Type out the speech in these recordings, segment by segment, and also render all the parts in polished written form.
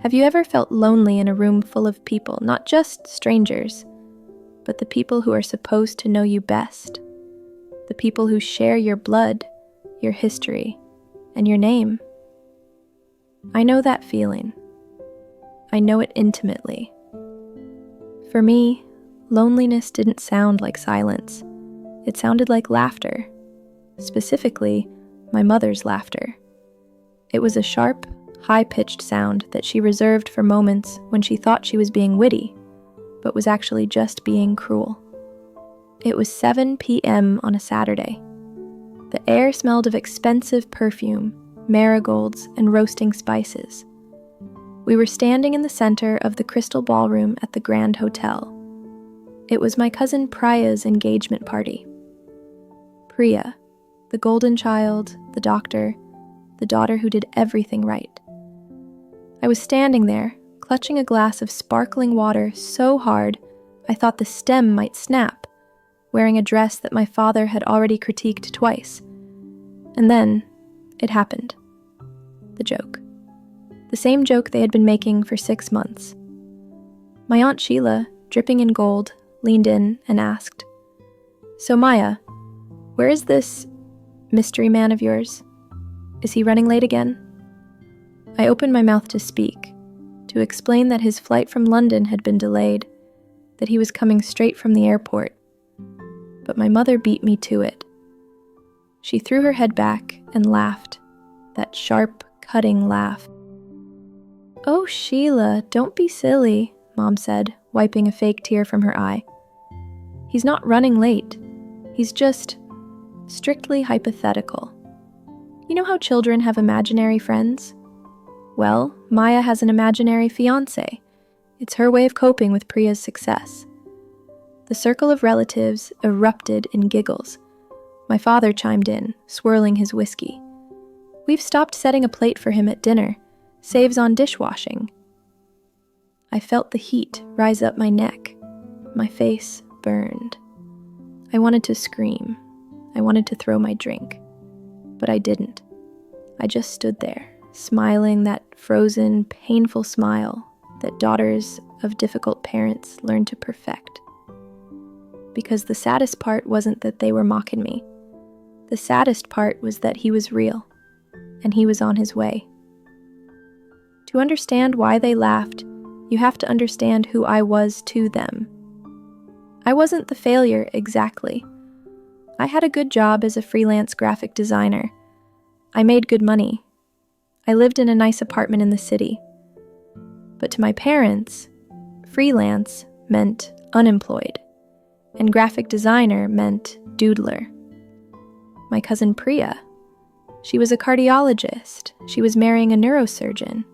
Have you ever felt lonely in a room full of people, not just strangers, but the people who are supposed to know you best? The people who share your blood, your history, and your name? I know that feeling. I know it intimately. For me, loneliness didn't sound like silence. It sounded like laughter. Specifically, my mother's laughter. It was a sharp, high-pitched sound that she reserved for moments when she thought she was being witty, but was actually just being cruel. It was 7 p.m. on a Saturday. The air smelled of expensive perfume, marigolds, and roasting spices. We were standing in the center of the Crystal Ballroom at the Grand Hotel. It was my cousin Priya's engagement party. Priya, the golden child, the doctor, the daughter who did everything right. I was standing there, clutching a glass of sparkling water so hard I thought the stem might snap, wearing a dress that my father had already critiqued twice. And then, it happened. The joke. The same joke they had been making for 6 months. My Aunt Sheila, dripping in gold, leaned in and asked, "So Maya, where is this mystery man of yours? Is he running late again?" I opened my mouth to speak, to explain that his flight from London had been delayed, that he was coming straight from the airport. But my mother beat me to it. She threw her head back and laughed, that sharp, cutting laugh. "Oh, Sheila, don't be silly," Mom said, wiping a fake tear from her eye. "He's not running late. He's just strictly hypothetical. You know how children have imaginary friends? Well, Maya has an imaginary fiancé. It's her way of coping with Priya's success." The circle of relatives erupted in giggles. My father chimed in, swirling his whiskey. "We've stopped setting a plate for him at dinner. Saves on dishwashing." I felt the heat rise up my neck. My face burned. I wanted to scream. I wanted to throw my drink. But I didn't. I just stood there, smiling that frozen, painful smile that daughters of difficult parents learn to perfect. Because the saddest part wasn't that they were mocking me. The saddest part was that he was real, and he was on his way. To understand why they laughed, you have to understand who I was to them. I wasn't the failure exactly. I had a good job as a freelance graphic designer. I made good money. I lived in a nice apartment in the city. But to my parents, freelance meant unemployed, and graphic designer meant doodler. My cousin Priya, she was a cardiologist. She was marrying a neurosurgeon.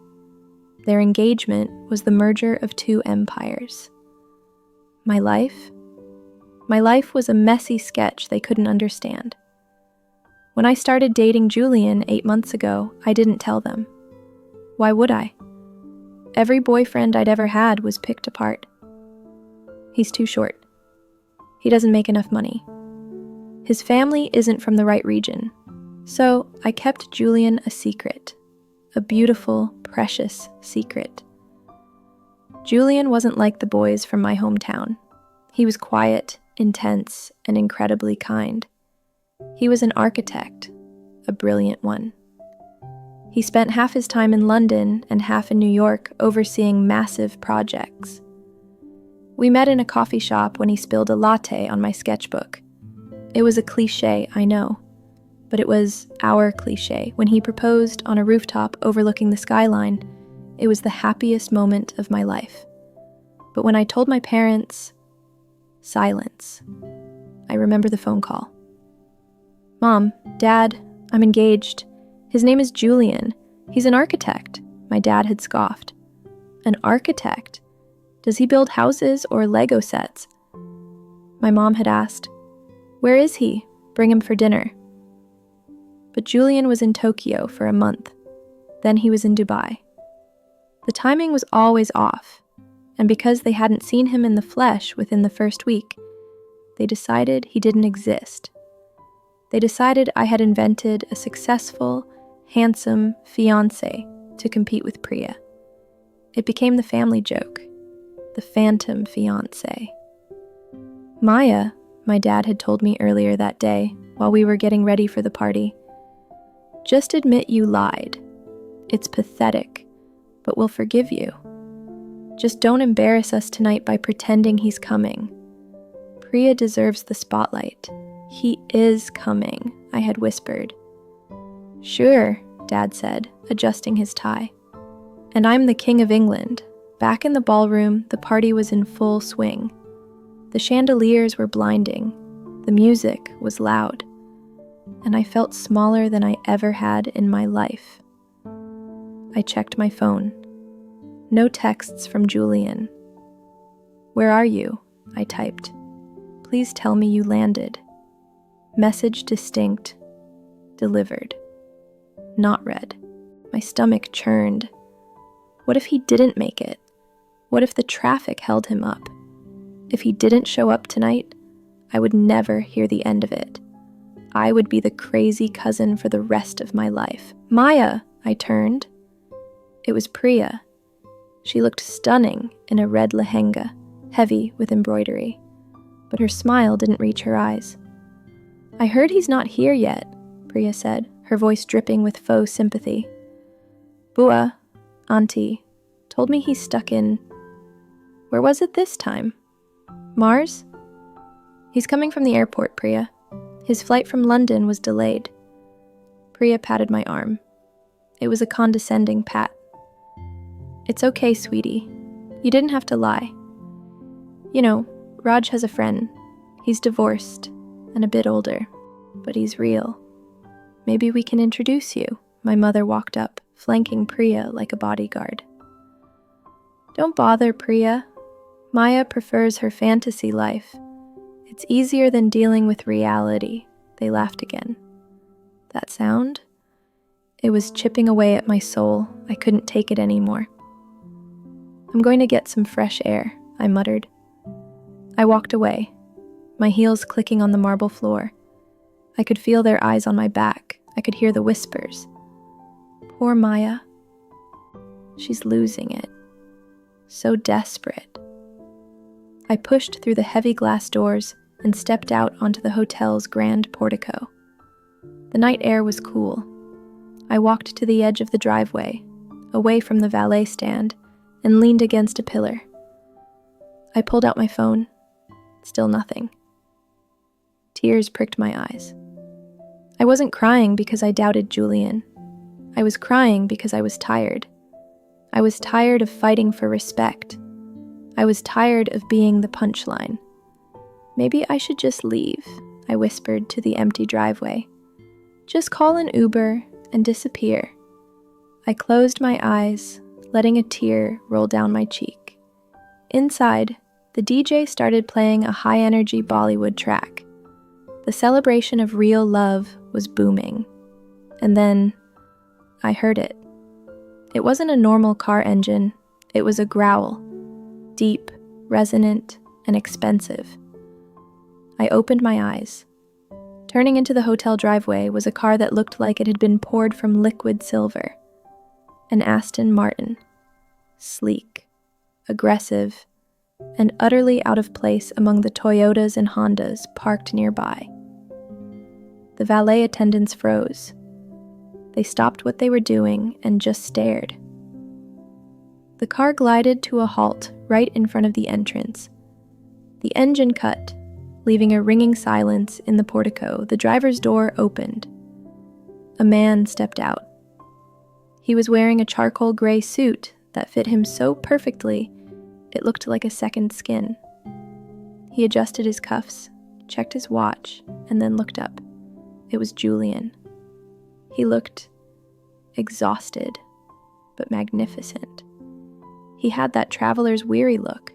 Their engagement was the merger of 2 empires. My life? My life was a messy sketch they couldn't understand. When I started dating Julian 8 months ago, I didn't tell them. Why would I? Every boyfriend I'd ever had was picked apart. He's too short. He doesn't make enough money. His family isn't from the right region. So I kept Julian a secret. A beautiful, precious secret. Julian wasn't like the boys from my hometown. He was quiet, intense, and incredibly kind. He was an architect, a brilliant one. He spent half his time in London and half in New York overseeing massive projects. We met in a coffee shop when he spilled a latte on my sketchbook. It was a cliché, I know, but it was our cliché. When he proposed on a rooftop overlooking the skyline, it was the happiest moment of my life. But when I told my parents, silence. I remember the phone call. "Mom, Dad, I'm engaged. His name is Julian. He's an architect," my dad had scoffed. "An architect? Does he build houses or Lego sets?" My mom had asked, "Where is he? Bring him for dinner." But Julian was in Tokyo for a month. Then he was in Dubai. The timing was always off, and because they hadn't seen him in the flesh within the first week, they decided he didn't exist. They decided I had invented a successful, handsome fiancé to compete with Priya. It became the family joke, the phantom fiancé. Maya, my dad had told me earlier that day while we were getting ready for the party, just admit you lied. It's pathetic, but we'll forgive you. Just don't embarrass us tonight by pretending he's coming. Priya deserves the spotlight. He is coming, I had whispered. Sure, Dad said, adjusting his tie. And I'm the King of England. Back in the ballroom, the party was in full swing. The chandeliers were blinding. The music was loud. And I felt smaller than I ever had in my life. I checked my phone. No texts from Julian. Where are you? I typed. Please tell me you landed. Message distinct. Delivered. Not read. My stomach churned. What if he didn't make it? What if the traffic held him up? If he didn't show up tonight, I would never hear the end of it. I would be the crazy cousin for the rest of my life. Maya, I turned. It was Priya. She looked stunning in a red lehenga, heavy with embroidery, but her smile didn't reach her eyes. I heard he's not here yet, Priya said, her voice dripping with faux sympathy. Bua, Auntie, told me he's stuck in... Where was it this time? Mars? He's coming from the airport, Priya. His flight from London was delayed. Priya patted my arm. It was a condescending pat. It's okay, sweetie. You didn't have to lie. You know, Raj has a friend. He's divorced and a bit older, but he's real. Maybe we can introduce you. My mother walked up, flanking Priya like a bodyguard. Don't bother, Priya. Maya prefers her fantasy life. It's easier than dealing with reality. They laughed again. That sound? It was chipping away at my soul. I couldn't take it anymore. I'm going to get some fresh air, I muttered. I walked away, my heels clicking on the marble floor. I could feel their eyes on my back. I could hear the whispers. Poor Maya. She's losing it. So desperate. I pushed through the heavy glass doors and stepped out onto the hotel's grand portico. The night air was cool. I walked to the edge of the driveway, away from the valet stand, and leaned against a pillar. I pulled out my phone. Still nothing. Tears pricked my eyes. I wasn't crying because I doubted Julian. I was crying because I was tired. I was tired of fighting for respect. I was tired of being the punchline. Maybe I should just leave, I whispered to the empty driveway. Just call an Uber and disappear. I closed my eyes, letting a tear roll down my cheek. Inside, the DJ started playing a high-energy Bollywood track. The celebration of real love was booming. And then, I heard it. It wasn't a normal car engine. It was a growl. Deep, resonant, and expensive. I opened my eyes. Turning into the hotel driveway was a car that looked like it had been poured from liquid silver. An Aston Martin. Sleek, aggressive, and utterly out of place among the Toyotas and Hondas parked nearby. The valet attendants froze. They stopped what they were doing and just stared. The car glided to a halt right in front of the entrance. The engine cut, leaving a ringing silence in the portico. The driver's door opened. A man stepped out. He was wearing a charcoal gray suit that fit him so perfectly it looked like a second skin. He adjusted his cuffs, checked his watch, and then looked up. It was Julian. He looked exhausted, but magnificent. He had that traveler's weary look,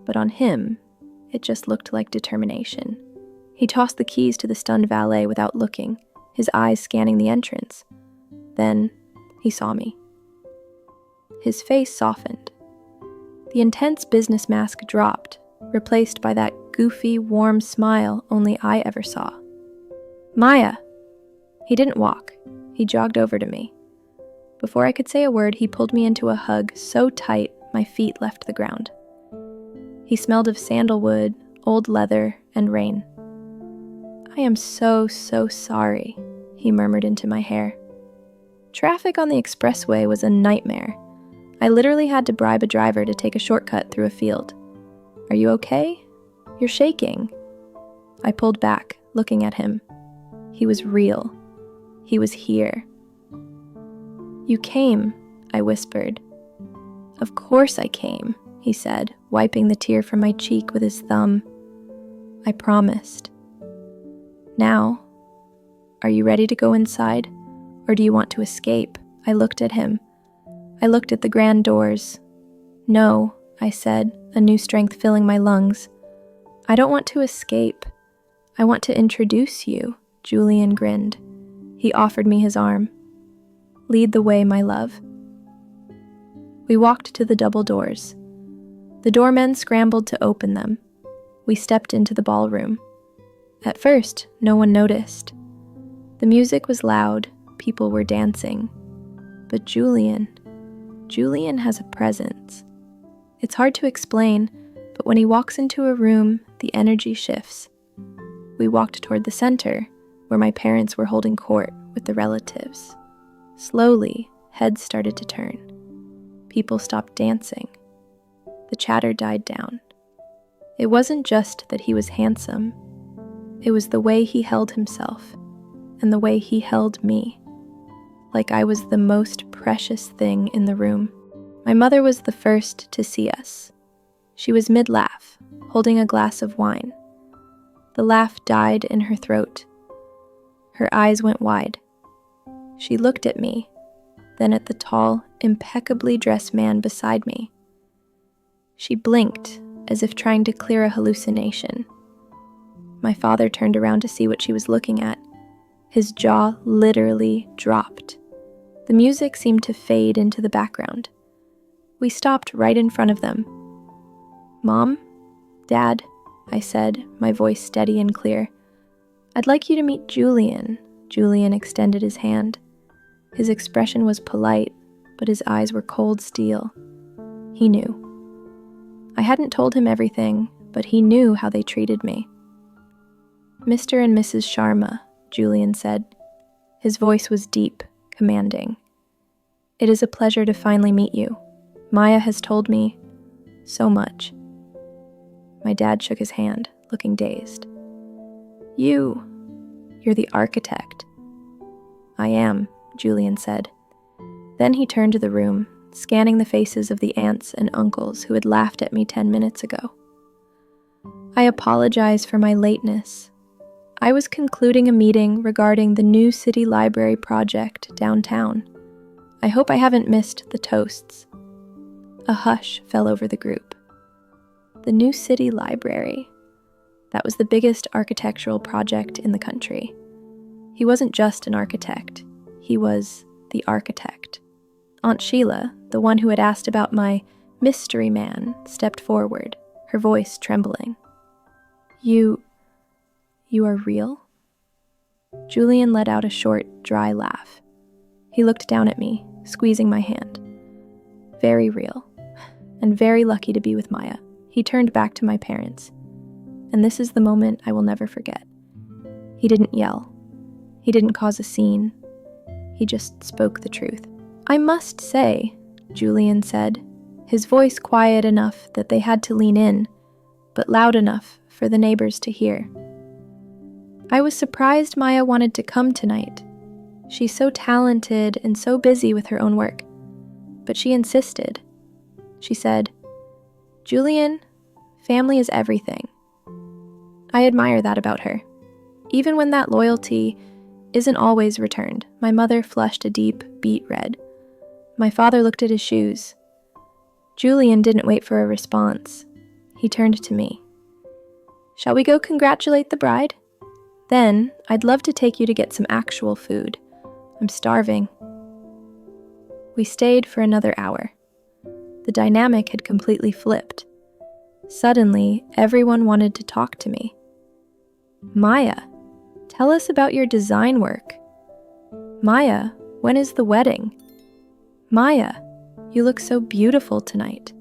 but on him, it just looked like determination. He tossed the keys to the stunned valet without looking, his eyes scanning the entrance. Then, he saw me. His face softened. The intense business mask dropped, replaced by that goofy, warm smile only I ever saw. Maya! He didn't walk. He jogged over to me. Before I could say a word, he pulled me into a hug so tight my feet left the ground. He smelled of sandalwood, old leather, and rain. "I am so sorry," he murmured into my hair. Traffic on the expressway was a nightmare. I literally had to bribe a driver to take a shortcut through a field. "Are you okay? You're shaking." I pulled back, looking at him. He was real. He was here. "You came," I whispered. "Of course I came," he said, wiping the tear from my cheek with his thumb. "I promised." "Now, are you ready to go inside, or do you want to escape?" I looked at him. I looked at the grand doors. "No," I said, a new strength filling my lungs. "I don't want to escape. I want to introduce you." Julian grinned. He offered me his arm. "Lead the way, my love." We walked to the double doors. The doormen scrambled to open them. We stepped into the ballroom. At first, no one noticed. The music was loud, people were dancing. But Julian has a presence. It's hard to explain, but when he walks into a room, the energy shifts. We walked toward the center, where my parents were holding court with the relatives. Slowly, heads started to turn. People stopped dancing. The chatter died down. It wasn't just that he was handsome. It was the way he held himself, and the way he held me. Like I was the most precious thing in the room. My mother was the first to see us. She was mid-laugh, holding a glass of wine. The laugh died in her throat. Her eyes went wide. She looked at me, then at the tall, impeccably dressed man beside me. She blinked, as if trying to clear a hallucination. My father turned around to see what she was looking at. His jaw literally dropped. The music seemed to fade into the background. We stopped right in front of them. "Mom? Dad?" I said, my voice steady and clear. "I'd like you to meet Julian." Julian extended his hand. His expression was polite, but his eyes were cold steel. He knew. I hadn't told him everything, but he knew how they treated me. "Mr. and Mrs. Sharma," Julian said. His voice was deep, commanding. "It is a pleasure to finally meet you. Maya has told me so much." My dad shook his hand, looking dazed. You're the architect." "I am," Julian said. Then he turned to the room, scanning the faces of the aunts and uncles who had laughed at me 10 minutes ago. "I apologize for my lateness. I was concluding a meeting regarding the new city library project downtown. I hope I haven't missed the toasts." A hush fell over the group. The new city library. That was the biggest architectural project in the country. He wasn't just an architect. He was the architect. Aunt Sheila, the one who had asked about my mystery man, stepped forward, her voice trembling. You are real?" Julian let out a short, dry laugh. He looked down at me, squeezing my hand. "Very real, and very lucky to be with Maya." He turned back to my parents. And this is the moment I will never forget. He didn't yell. He didn't cause a scene. He just spoke the truth. "I must say," Julian said, his voice quiet enough that they had to lean in, but loud enough for the neighbors to hear. "I was surprised Maya wanted to come tonight. She's so talented and so busy with her own work. But she insisted. She said, 'Julian, family is everything.' I admire that about her. Even when that loyalty isn't always returned." My mother flushed a deep, beet red. My father looked at his shoes. Julian didn't wait for a response. He turned to me. "Shall we go congratulate the bride? Then, I'd love to take you to get some actual food. I'm starving." We stayed for another hour. The dynamic had completely flipped. Suddenly, everyone wanted to talk to me. "Maya, tell us about your design work. Maya, when is the wedding?" Maya, you look so beautiful tonight.